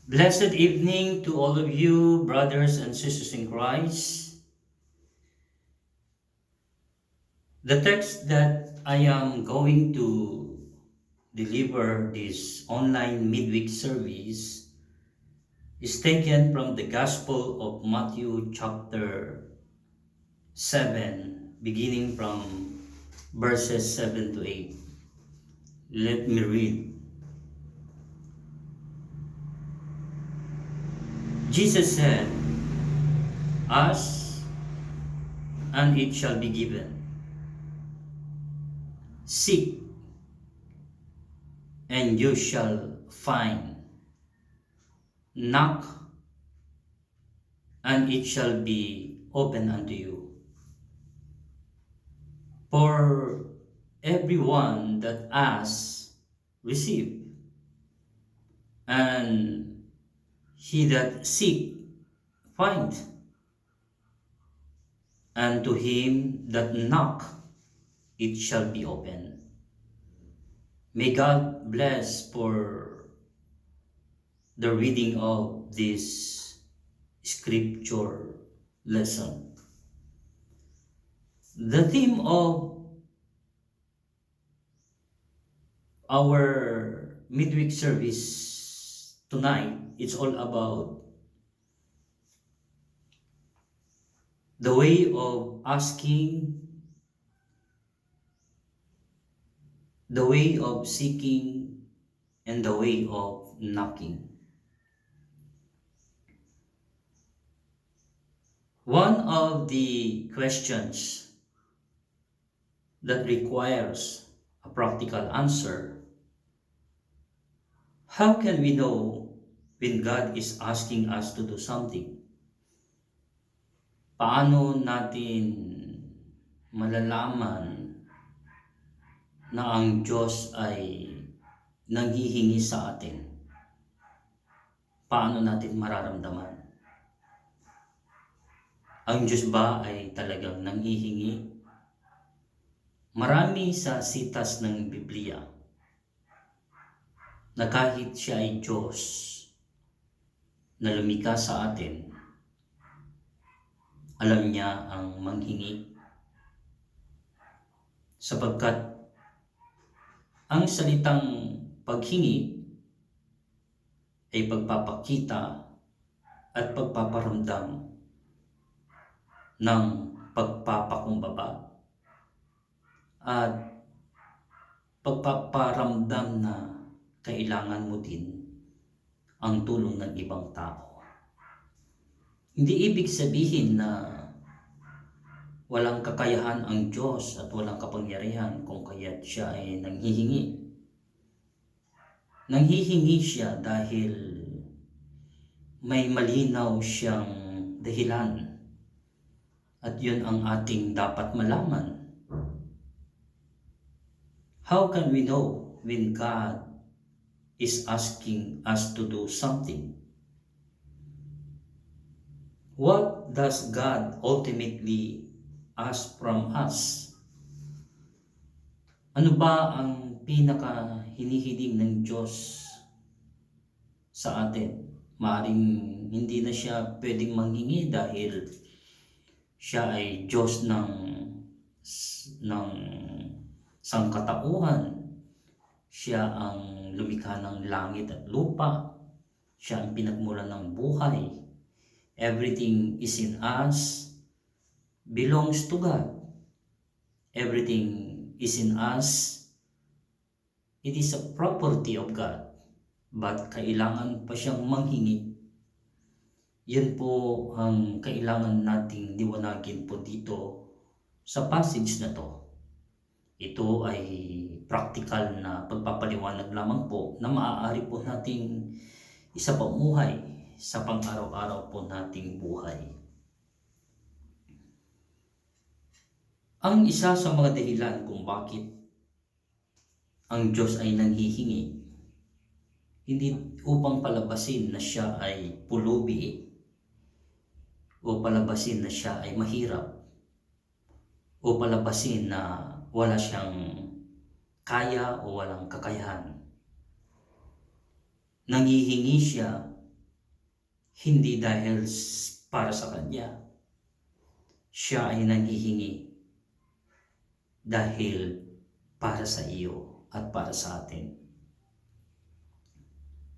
Blessed evening to all of you, brothers and sisters in Christ. The text that I am going to deliver this online midweek service is taken from the Gospel of Matthew chapter 7, beginning from verses 7 to 8. Let me read. Jesus said, "Ask, and it shall be given. Seek, and you shall find. Knock, and it shall be open unto you. For everyone that asks, receive, and he that seek, find, and to him that knock, it shall be open." May God bless for the reading of this scripture lesson. The theme of our midweek service tonight, it's all about the way of asking, the way of seeking, and the way of knocking. One of the questions that requires a practical answer: how can we know when God is asking us to do something? Paano natin malalaman na ang Diyos ay nanghihingi sa atin? Paano natin mararamdaman? Ang Diyos ba ay talagang nanghihingi? Marami sa sitas ng Biblia na kahit siya ay Diyos na lumikha sa atin, alam niya ang manghingi, sapagkat ang salitang paghingi ay pagpapakita at pagpaparamdam ng pagpapakumbaba at pagpaparamdam na kailangan mo din ang tulong ng ibang tao. Hindi ibig sabihin na walang kakayahan ang Diyos at walang kapangyarihan kung kaya't siya ay nanghihingi. Nanghihingi siya dahil may malinaw siyang dahilan, at yun ang ating dapat malaman. How can we know when God is asking us to do something? What does God ultimately ask from us? Ano ba ang pinaka hinihiling ng Diyos sa atin? Maaring hindi na siya pwedeng manghingi dahil siya ay Diyos ng sangkatauhan. Siya ang lumikha ng langit at lupa. Siya ang pinagmulan ng buhay. Everything is in us belongs to God. Everything is in us. It is a property of God. But kailangan pa siyang manghingi. Yan po ang kailangan nating liwanagin po dito sa passage na to. Ito ay practical na pagpapaliwanag lamang po na maaari po nating isapamuhay sa pang-araw-araw po nating buhay. Ang isa sa mga dahilan kung bakit ang Diyos ay nanghihingi, hindi upang palabasin na siya ay pulubi o palabasin na siya ay mahirap o palabasin na wala siyang kaya o walang kakayahan. Nanghihingi siya hindi dahil para sa kanya. Siya ay nanghihingi dahil para sa iyo at para sa atin.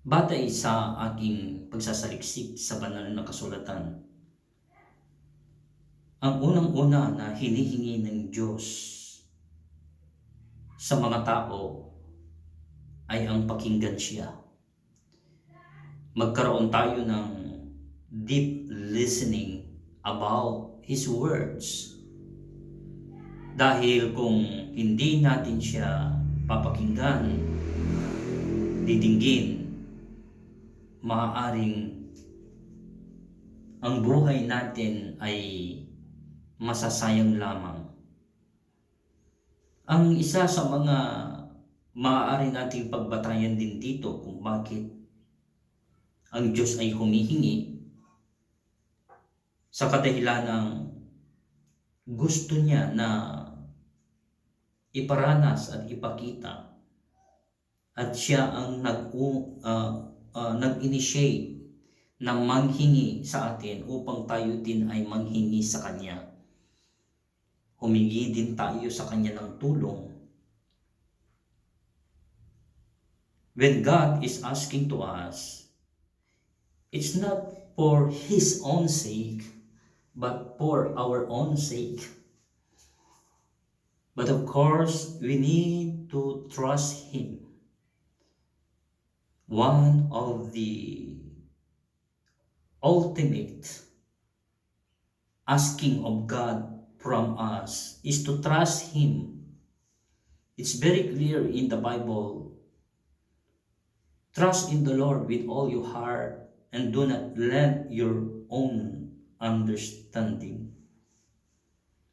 Batay sa aking pagsasaliksik sa banal na kasulatan, ang unang-una na hinihingi ng Diyos sa mga tao ay ang pakinggan siya. Magkaroon tayo ng deep listening about His words. Dahil kung hindi natin siya papakinggan, didinggin, maaaring ang buhay natin ay masasayang lamang. Ang isa sa mga maaari nating pagbatayan din dito kung bakit ang Diyos ay humihingi sa kadahilan ng gusto niya na iparanas at ipakita at siya ang nag-initiate na manghingi sa atin upang tayo din ay manghingi sa Kanya. Humingi din tayo sa Kanya ng tulong. When God is asking to us, it's not for His own sake, but for our own sake. But of course, we need to trust Him. One of the ultimate asking of God from us is to trust Him. It's very clear in the Bible. Trust in the Lord with all your heart and do not let your own understanding.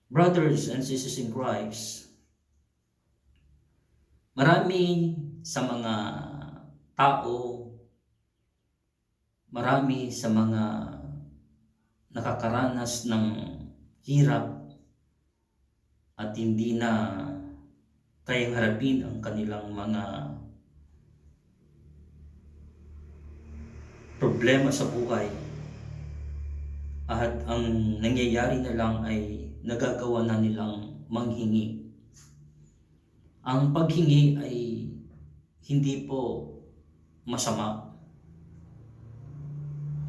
Brothers and sisters in Christ, marami sa mga tao, marami sa mga nakakaranas ng hirap at hindi na kayang harapin ang kanilang mga problema sa buhay. At ang nangyayari na lang ay nagagawa na nilang manghingi. Ang paghingi ay hindi po masama.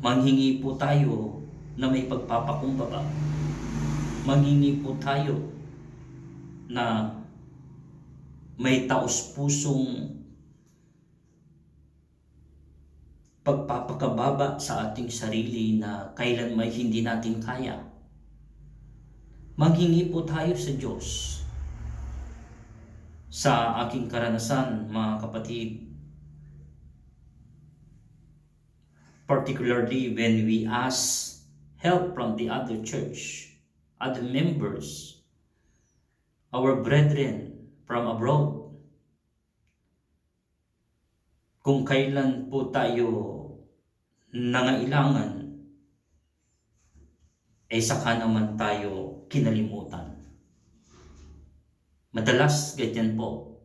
Manghingi po tayo na may pagpapakumbaba. Manghingi po tayo na may taos-pusong pagpapakababa sa ating sarili na kailan may hindi natin kaya. Manghingi po tayo sa Diyos. Sa aking karanasan, mga kapatid, particularly when we ask help from the other church, other members, our brethren from abroad, kung kailan po tayo nangailangan, ay saka naman tayo kinalimutan. Madalas ganyan po.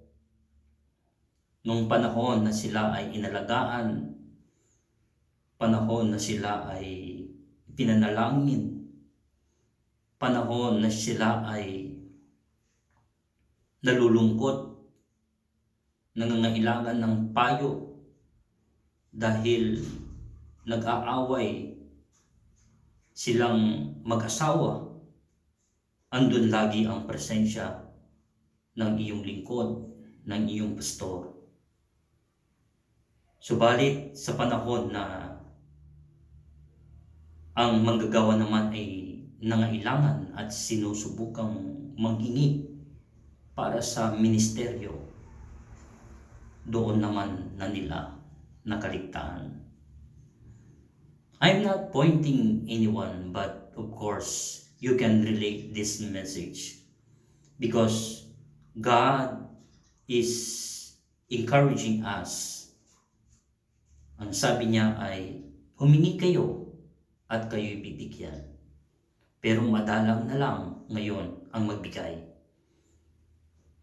Nung panahon na sila ay inalagaan, panahon na sila ay pinanalangin, panahon na sila ay nalulungkot, nangangailangan ng payo dahil nag-aaway silang mag-asawa, andun lagi ang presensya ng iyong lingkod, ng iyong pastor. Subalit sa panahon na ang manggagawa naman ay nangailangan at sinusubukang manghingi para sa ministeryo, doon naman na nila nakaligtaan. I'm not pointing anyone, but of course, you can relate this message because God is encouraging us. Ang sabi niya ay, humingi kayo at kayo'y bibigyan. Pero madalang na lang ngayon ang magbigay.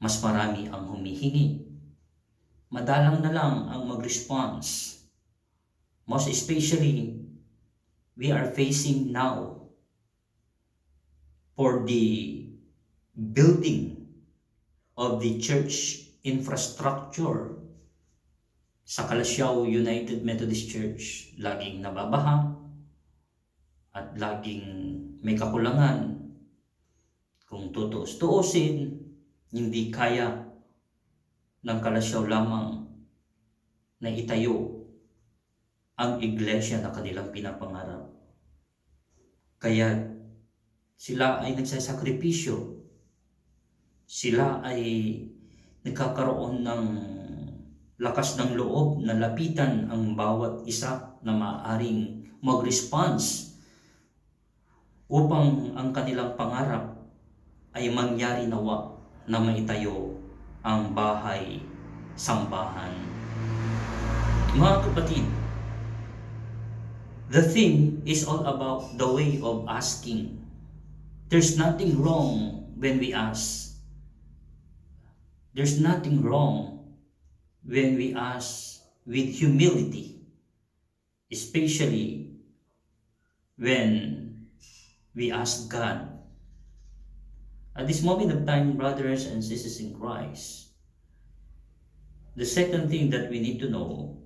Mas marami ang humihingi. Madalang na lang ang mag-response. Most especially we are facing now for the building of the church infrastructure sa Calasiao United Methodist Church, laging nababaha at laging may kakulangan. Kung tutuos-tuusin, hindi kaya ng Calasiao lamang na itayo ang iglesia na kanilang pinapangarap. Kaya sila ay nagsasakripisyo. Sila ay nagkakaroon ng lakas ng loob na lapitan ang bawat isa na maaaring mag-response upang ang kanilang pangarap ay mangyari nawa na maitayo ang bahay sambahan. Mga kapatid, the theme is all about the way of asking. There's nothing wrong when we ask. There's nothing wrong when we ask with humility, especially when we ask God. At this moment of time, brothers and sisters in Christ, the second thing that we need to know,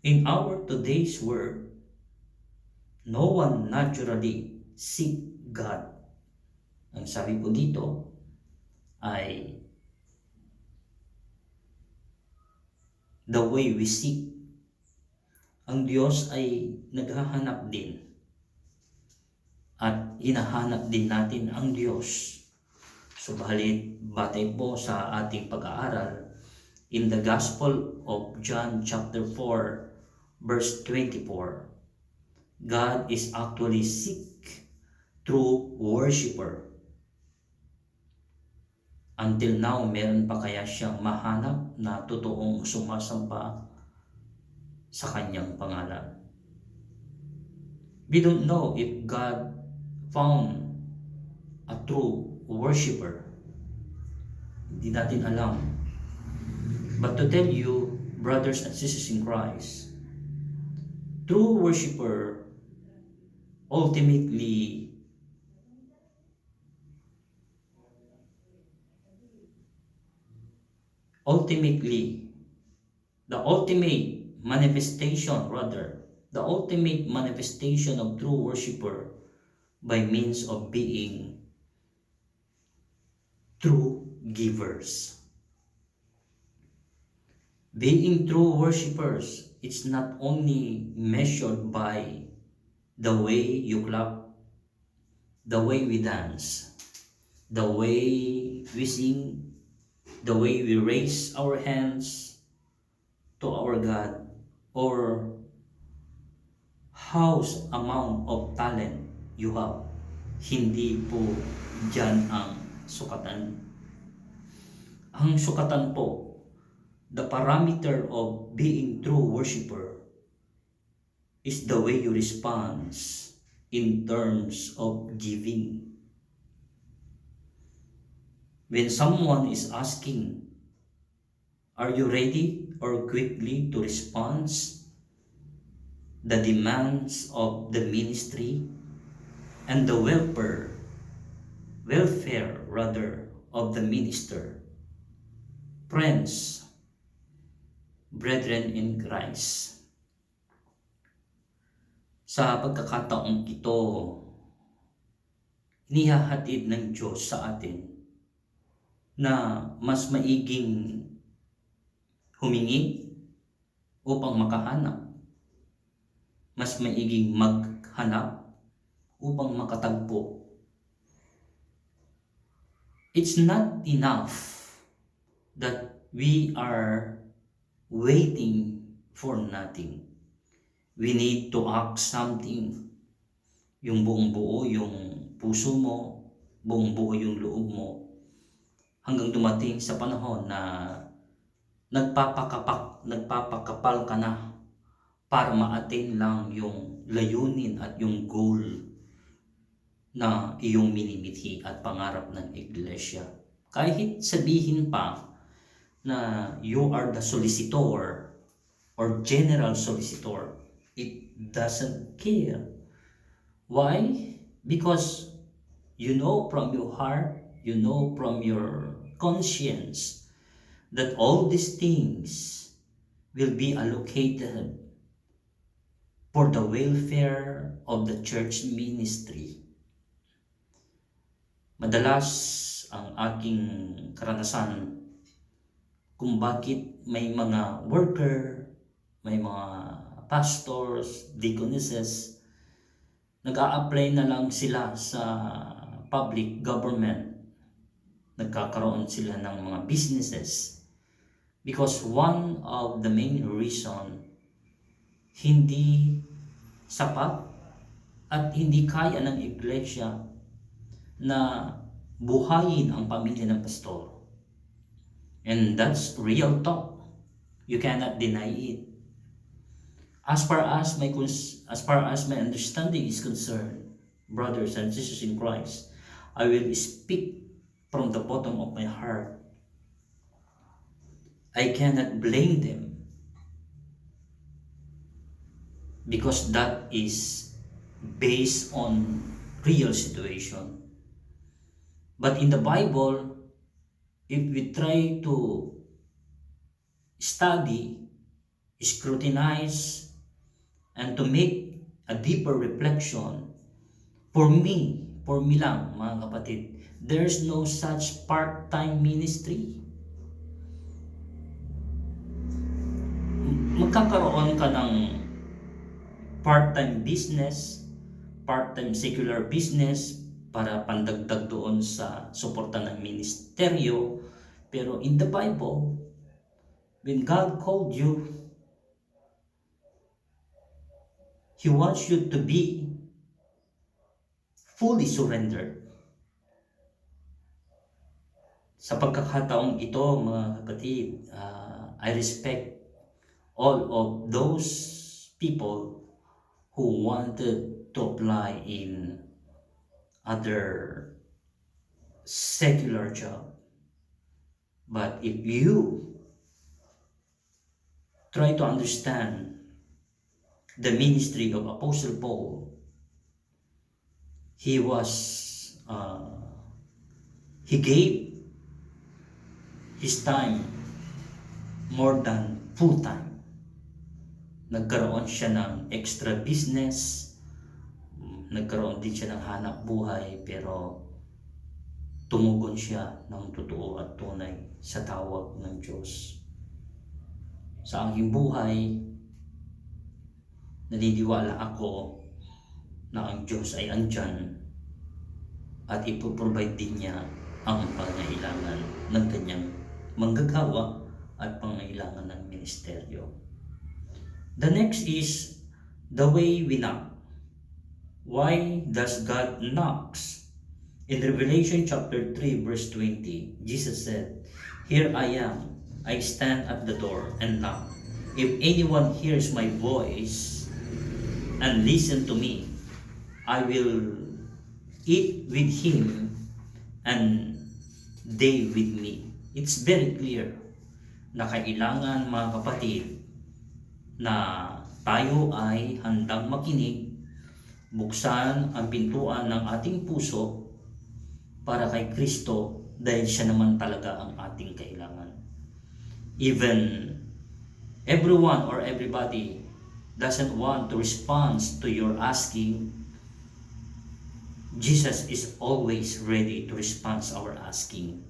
in our today's world, no one naturally seek God. Ang sabi po dito ay the way we seek. Ang Diyos ay naghahanap din at hinahanap din natin ang Diyos. Subalit, batay po sa ating pag-aaral, in the Gospel of John chapter 4, verse 24, God is actually seek true worshiper. Until now, meron pa kaya siyang mahanap na totoong sumasamba sa kanyang pangalan? We don't know if God found a true worshiper. Hindi natin alam. But to tell you, brothers and sisters in Christ, true worshiper ultimately the ultimate manifestation of true worshiper by means of being true givers. Being true worshipers, it's not only measured by the way you clap, the way we dance, the way we sing, the way we raise our hands to our God, or how's amount of talent you have. Hindi po dyan ang sukatan. Ang sukatan po, the parameter of being true worshiper is the way you respond in terms of giving. When someone is asking, are you ready or quickly to respond the demands of the ministry and the welfare of the minister? Friends, brethren in Christ, sa pagkakataong ito, inihahatid ng Diyos sa atin na mas maiging humingi upang makahanap, mas maiging maghanap upang makatagpo. It's not enough that we are waiting for nothing. We need to act something. Yung buong buo yung puso mo, buong buo yung loob mo, hanggang dumating sa panahon na nagpapakapal ka na para ma-attain lang yung layunin at yung goal na iyong minimithi at pangarap ng iglesia. Kahit sabihin pa na you are the solicitor or general solicitor, it doesn't care. Why? Because you know from your heart, you know from your conscience that all these things will be allocated for the welfare of the church ministry. Madalas ang aking karanasan kung bakit may mga worker, may mga pastors, deaconesses, nag-a-apply na lang sila sa public government. Nagkakaroon sila ng mga businesses. Because one of the main reason, hindi sapat at hindi kaya ng iglesia na buhayin ang pamilya ng pastor. And that's real talk. You cannot deny it. As far as my understanding is concerned, brothers and sisters in Christ, I will speak from the bottom of my heart. I cannot blame them because that is based on real situation. But in the Bible, if we try to study, scrutinize, and to make a deeper reflection, for me lang mga kapatid, there's no such part-time ministry. Magkakaroon ka ng part-time business, part-time secular business para pandagdag doon sa suporta ng ministeryo. Pero in the Bible, when God called you, He wants you to be fully surrendered. Sa pagkakataong ito, mga kapatid, I respect all of those people who wanted to apply in other secular job. But if you try to understand the ministry of Apostle Paul, he gave his time more than full time. Nagkaroon siya ng extra business, nagkaroon din siya ng hanap buhay, pero tumugon siya ng totoo at tunay sa tawag ng Diyos. Sa aking buhay, naniniwala ako na ang Diyos ay andyan at ipoprovide din niya ang pangailangan ng kanyang manggagawa at pangailangan ng ministeryo. The next is the way we knock. Why does God knocks? In Revelation chapter 3 verse 20, Jesus said, "Here I am, I stand at the door and knock. If anyone hears my voice and listen to me, I will eat with him and they with me." It's very clear na kailangan, mga kapatid, na tayo ay handang makinig, buksan ang pintuan ng ating puso para kay Kristo dahil siya naman talaga ang ating kailangan. Even everyone or everybody doesn't want to respond to your asking, Jesus is always ready to respond to our asking.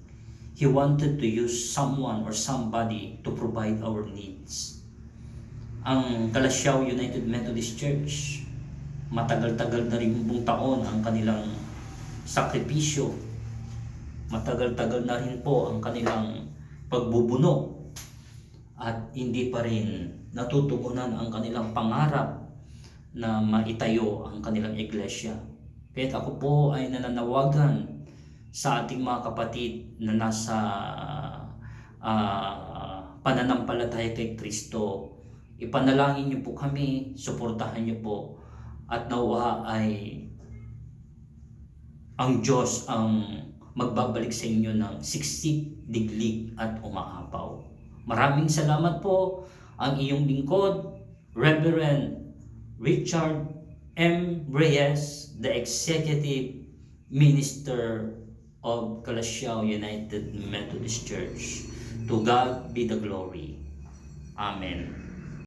He wanted to use someone or somebody to provide our needs. Ang Calasiao United Methodist Church, matagal-tagal na rin buong taon ang kanilang sakripisyo. Matagal-tagal na rin po ang kanilang pagbubuno at hindi pa rin natutugunan ang kanilang pangarap na maitayo ang kanilang iglesia. Kaya ako po ay nananawagan sa ating mga kapatid na nasa pananampalataya kay Kristo. Ipanalangin niyo po kami, suportahan niyo po, at nawa ay ang Diyos ang magbabalik sa inyo ng siksik, diglig at umaapaw. Maraming salamat po. Ang iyong lingkod, Reverend Richard M. Reyes. the executive minister of Calasiao United Methodist Church. To God be the glory. Amen.